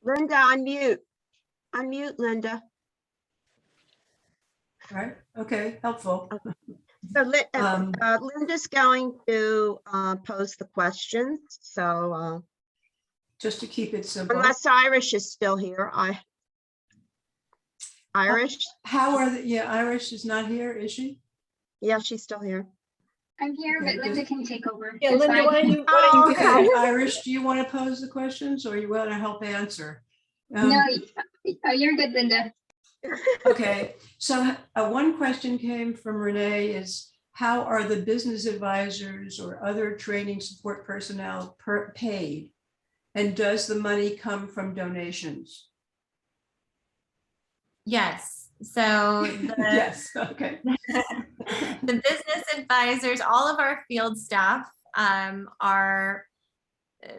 Linda, unmute. Unmute, Linda. All right, okay, helpful. So Um, Linda's going to pose the questions. So Just to keep it simple. unless Irish is still here, Irish, How are the, yeah, Irish is not here, is she? yeah, she's still here. I'm here, Okay, but Linda can take over. Yeah, It's Linda, fine. why don't you Oh, do okay. that? Irish, do you want to pose the questions or you want to help answer? No, you're good, Linda. Okay, so one question came from Renee is, how are the business advisors or other training support personnel paid? And does the money come from donations? Yes. So Yes, okay. the business advisors, all of our field staff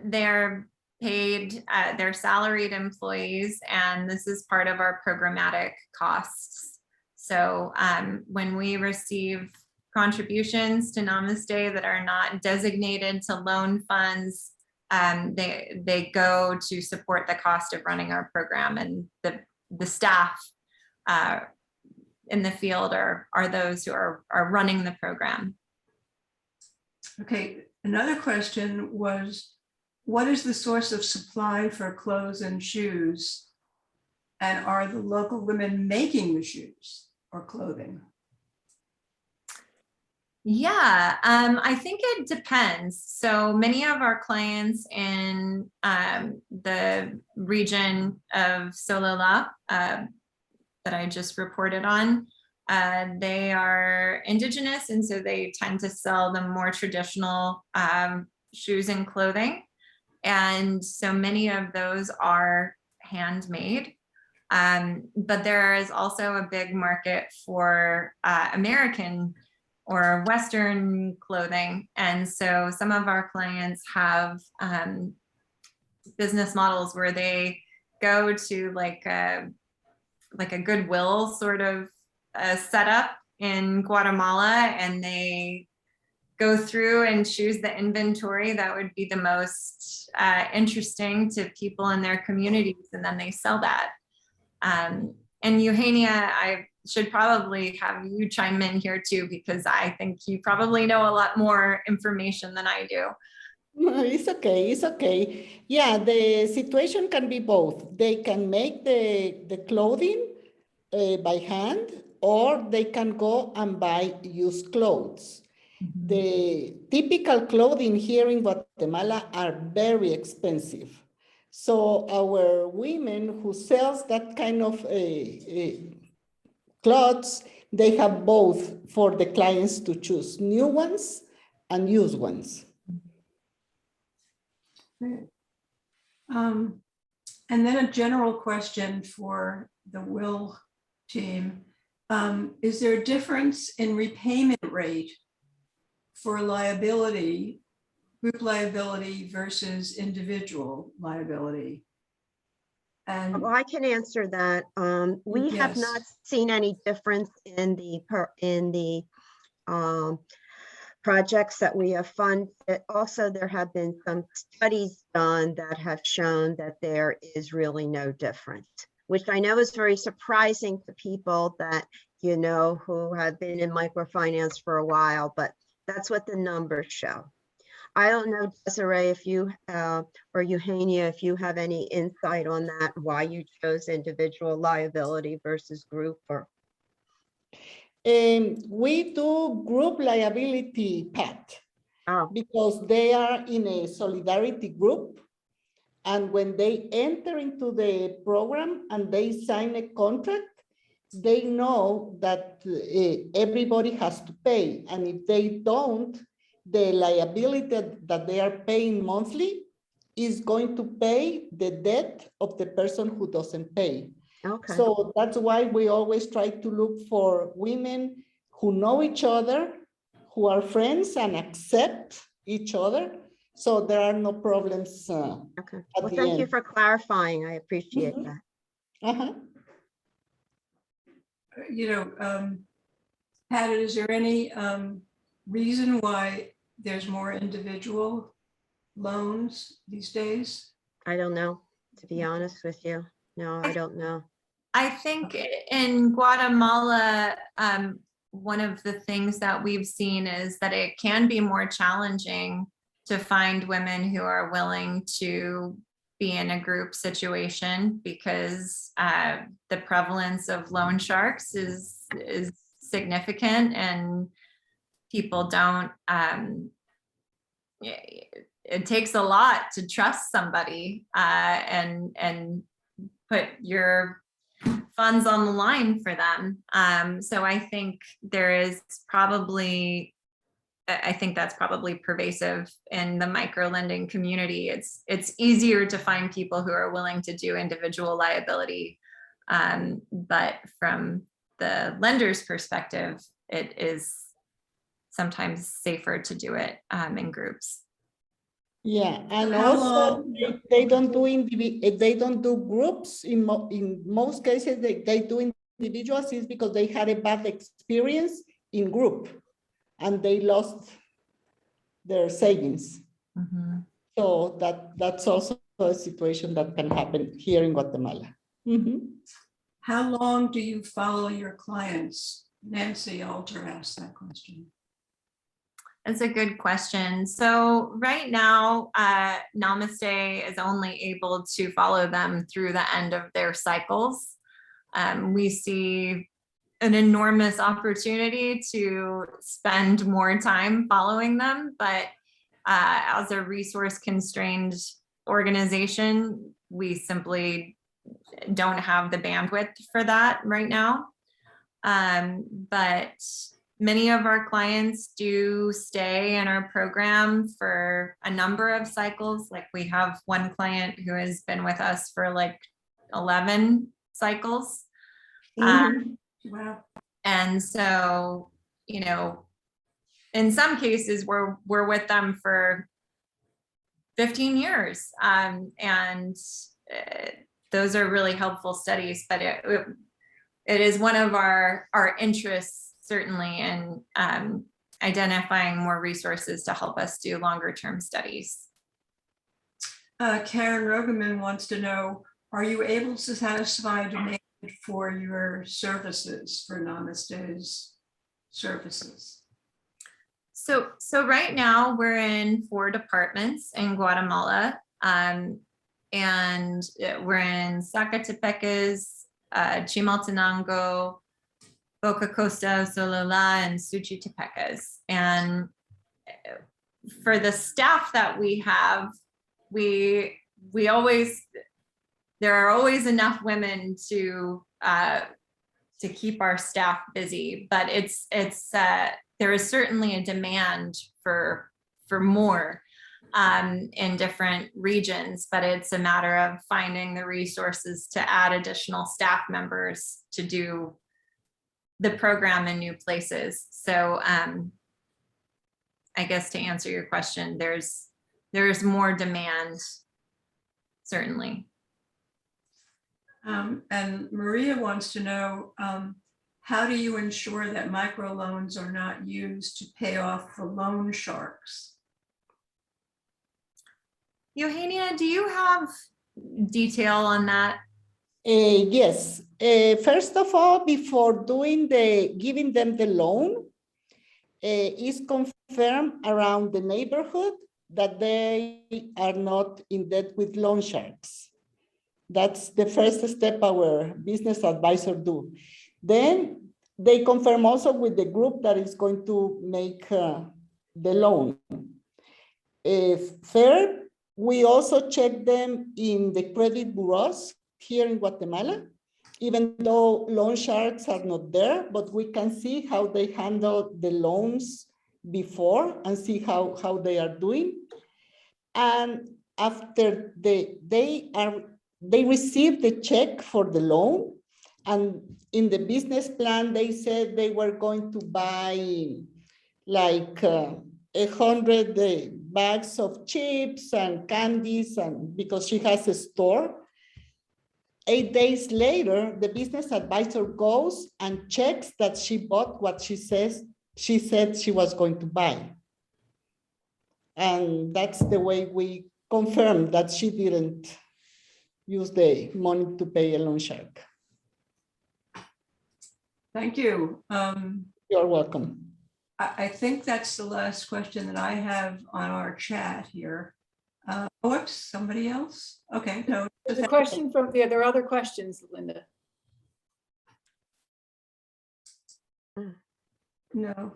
they're paid, they're salaried employees, and this is part of our programmatic costs. So when we receive contributions to Namaste that are not designated to loan funds, they go to support the cost of running our program, and the staff in the field are those who are running the program. Okay, another question was, what is the source of supply for clothes and shoes? And are the local women making the shoes or clothing? Yeah, I think it depends. So many of our clients in the region of Solila that I just reported on, they are indigenous, and so they tend to sell the more traditional shoes and clothing. And so many of those are handmade. But there is also a big market for American or Western clothing. And so some of our clients have business models where they go to like a Goodwill sort of setup in Guatemala, and they go through and choose the inventory that would be the most interesting to people in their communities, and then they sell that. And Eugenia, I should probably have you chime in here too, because I think you probably know a lot more information than I do. No, it's okay, it's okay. Yeah, the situation can be both. They can make the clothing by hand, or they can go and buy used clothes. The typical clothing here in Guatemala are very expensive. So our women who sells that kind of clothes, they have both for the clients to choose, new ones and used ones. And then a general question for the WIL team. Is there a difference in repayment rate for liability, group liability versus individual liability? And Well, I can answer that. We have not Yes. seen any difference in the projects that we have funded. Also, there have been some studies done that have shown that there is really no difference, which I know is very surprising to people that, you know, who have been in microfinance for a while, but that's what the numbers show. I don't know, Desiree, if you or Eugenia, if you have any insight on that, why you chose individual liability versus group, or We do group liability, Pat, oh, because they are in a solidarity group. And when they enter into the program and they sign a contract, they know that everybody has to pay. And if they don't, the liability that they are paying monthly is going to pay the debt of the person who doesn't pay. Okay. So that's why we always try to look for women who know each other, who are friends and accept each other. So there are no problems. Okay. At Well, the thank you end. for clarifying. I appreciate Mhm. that. Uh-huh. Pat, is there any reason why there's more individual loans these days? I don't know, to be honest with you. No, I don't know. I think in Guatemala, one of the things that we've seen is that it can be more challenging to find women who are willing to be in a group situation because the prevalence of loan sharks is significant, and people don't, it takes a lot to trust somebody and put your funds on the line for them. So I think that's probably pervasive in the micro lending community. It's easier to find people who are willing to do individual liability. But from the lender's perspective, it is sometimes safer to do it in groups. Yeah, and How also long- they don't do groups. In most cases, they do individuals is because they had a bad experience in group and they lost their savings. Mm-hmm. So that's also a situation that can happen here in Guatemala. Mhm. How long do you follow your clients? Nancy Alter asked that question. That's a good question. So right now, Namaste is only able to follow them through the end of their cycles. We see an enormous opportunity to spend more time following them, but as a resource constrained organization, we simply don't have the bandwidth for that right now. But many of our clients do stay in our program for a number of cycles. Like we have one client who has been with us for like 11 cycles. Wow. And so, you know, in some cases we're with them for 15 years. And those are really helpful studies, but it is one of our interests, certainly, in identifying more resources to help us do longer term studies. Karen Rogeman wants to know, are you able to satisfy demand for your services, for Namaste's services? So right now we're in 4 departments in Guatemala, and we're in Zacatepecas, Chimaltenango, Boca Costa, Sololá, and Suchitepecas. And for the staff that we have, there are always enough women to keep our staff busy, but there is certainly a demand for more in different regions, but it's a matter of finding the resources to add additional staff members to do the program in new places. So I guess to answer your question, there's more demand, certainly. And Maria wants to know, how do you ensure that microloans are not used to pay off the loan sharks? Eugenia, do you have detail on that? Yes. First of all, before giving them the loan, is confirmed around the neighborhood that they are not in debt with loan sharks. That's the first step our business advisor do. Then they confirm also with the group that is going to make the loan. Third, we also check them in the credit bureaus here in Guatemala, even though loan sharks are not there, but we can see how they handle the loans before and see how they are doing. And after they received the check for the loan, and in the business plan, they said they were going to buy like 100 bags of chips and candies, and because she has a store. 8 days later, the business advisor goes and checks that she bought what she said she was going to buy. And that's the way we confirm that she didn't use the money to pay a loan shark. Thank you. You're welcome. I think that's the last question that I have on our chat here. Whoops, somebody else? Okay, no. There's a question from, yeah, there are other questions, Linda. No,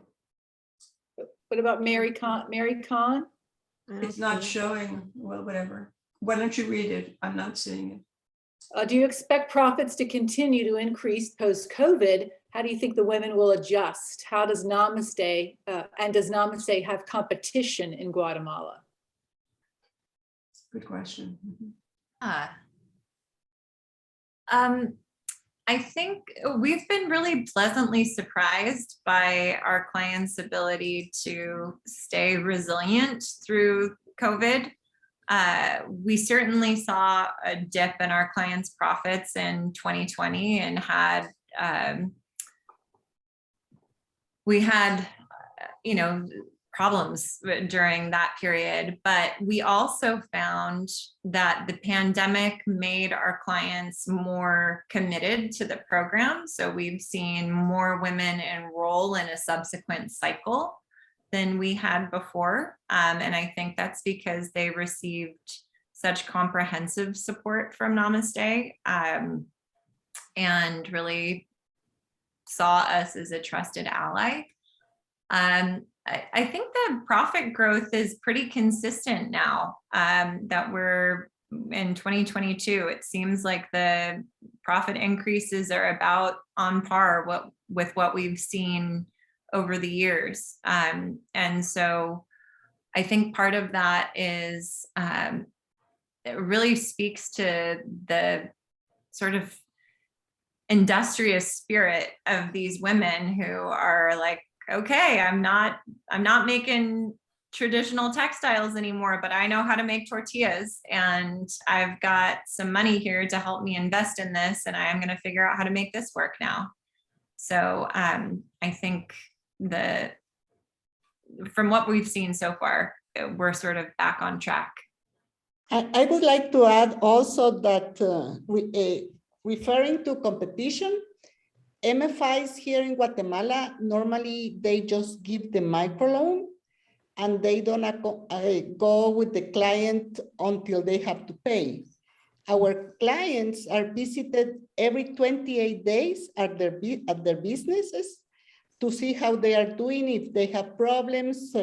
What about Mary Kahn? Mary Kahn? it's not showing. Well, whatever. Why don't you read it? I'm not seeing it. Do you expect profits to continue to increase post-COVID? How do you think the women will adjust? How does Namaste, and does Namaste have competition in Guatemala? Good question. I think we've been really pleasantly surprised by our clients' ability to stay resilient through COVID. We certainly saw a dip in our clients' profits in 2020 and we had, problems during that period, but we also found that the pandemic made our clients more committed to the program. So we've seen more women enroll in a subsequent cycle than we had before. And I think that's because they received such comprehensive support from Namaste and really saw us as a trusted ally. I think the profit growth is pretty consistent now that we're in 2022. It seems like the profit increases are about on par with what we've seen over the years. And so I think part of that is it really speaks to the sort of industrious spirit of these women who are like, okay, I'm not making traditional textiles anymore, but I know how to make tortillas and I've got some money here to help me invest in this and I'm going to figure out how to make this work now. So I think from what we've seen so far, we're sort of back on track. I would like to add also that referring to competition, MFIs here in Guatemala, normally they just give the microloan and they don't go with the client until they have to pay. Our clients are visited every 28 days at their businesses to see how they are doing, if they have problems,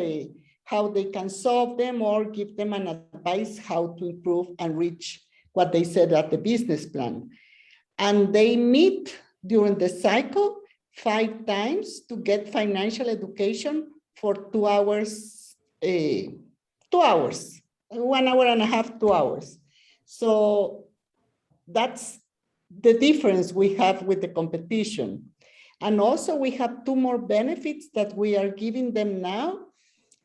how they can solve them, or give them an advice how to improve and reach what they said at the business plan. And they meet during the cycle 5 times to get financial education for 2 hours, 2 hours, 1 hour and a half, 2 hours. So that's the difference we have with the competition. And also we have 2 more benefits that we are giving them now,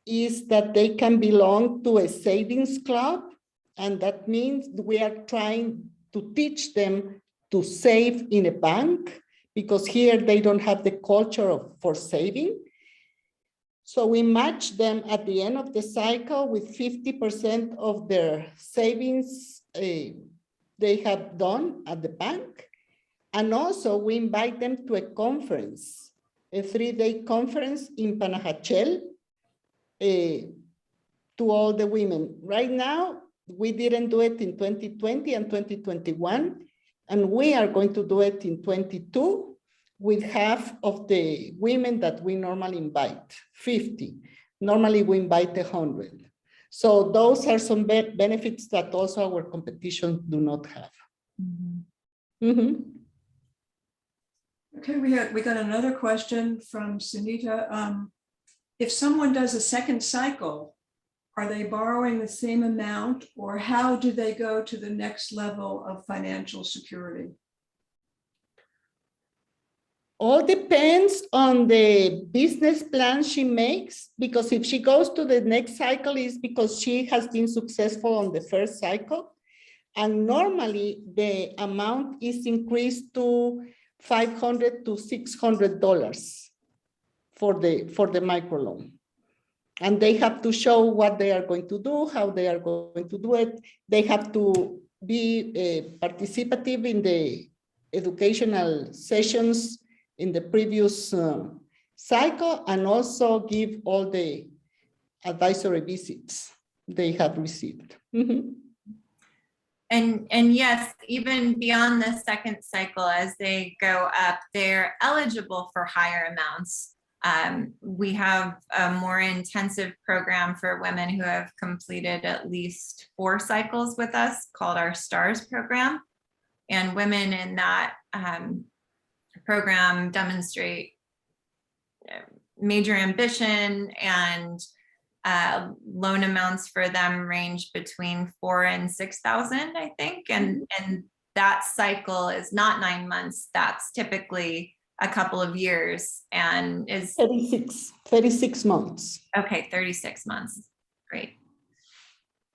is that they can belong to a savings club. And that means we are trying to teach them to save in a bank, because here they don't have the culture for saving. So we match them at the end of the cycle with 50% of their savings they have done at the bank. And also we invite them to a conference, a 3-day conference in Panajachel to all the women. Right now, we didn't do it in 2020 and 2021. And we are going to do it in 22 with half of the women that we normally invite, 50. Normally we invite 100. So those are some benefits that also our competition do not have. Mm-hmm. Mm-hmm. Okay, we got another question from Sunita. if someone does a second cycle, are they borrowing the same amount, or how do they go to the next level of financial security? All depends on the business plan she makes, because if she goes to the next cycle, is because she has been successful on the first cycle. And normally the amount is increased to $500 to $600 for the microloan. And they have to show what they are going to do, how they are going to do it. They have to be participative in the educational sessions in the previous cycle, and also give all the advisory visits they have received. Mhm. And yes, even beyond the second cycle, as they go up, they're eligible for higher amounts. We have a more intensive program for women who have completed at least 4 cycles with us called our STARS program. And women in that program demonstrate major ambition, and loan amounts for them range between 4,000 and 6,000, I think. And that cycle is not 9 months. That's typically a couple of years, and is 36 months. okay, 36 months. Great.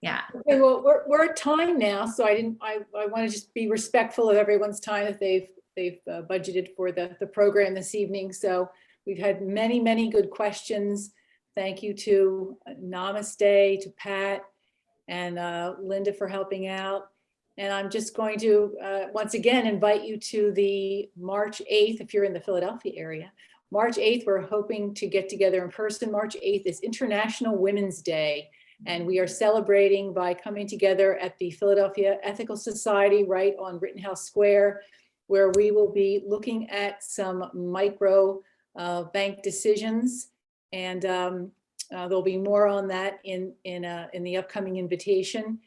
Yeah. Okay, well, we're at time now, so I want to just be respectful of everyone's time that they've budgeted for the program this evening. So we've had many, many good questions. Thank you to Namaste, to Pat, and Linda for helping out. And I'm just going to once again invite you to the March 8th, if you're in the Philadelphia area. March 8th, we're hoping to get together in person. March 8th is International Women's Day. And we are celebrating by coming together at the Philadelphia Ethical Society right on Rittenhouse Square, where we will be looking at some micro bank decisions. And there'll be more on that in the upcoming invitation.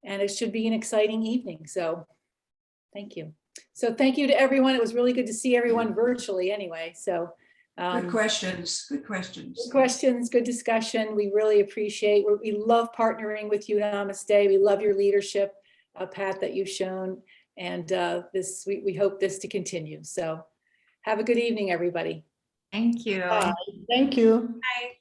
And it should be an exciting evening. So thank you. So thank you to everyone. It was really good to see everyone virtually anyway. So Good questions, good questions. good questions, good discussion. We really appreciate, we love partnering with you, Namaste. We love your leadership, Pat, that you've shown. And we hope this to continue. So have a good evening, everybody. Thank you. Bye. Thank you. Bye.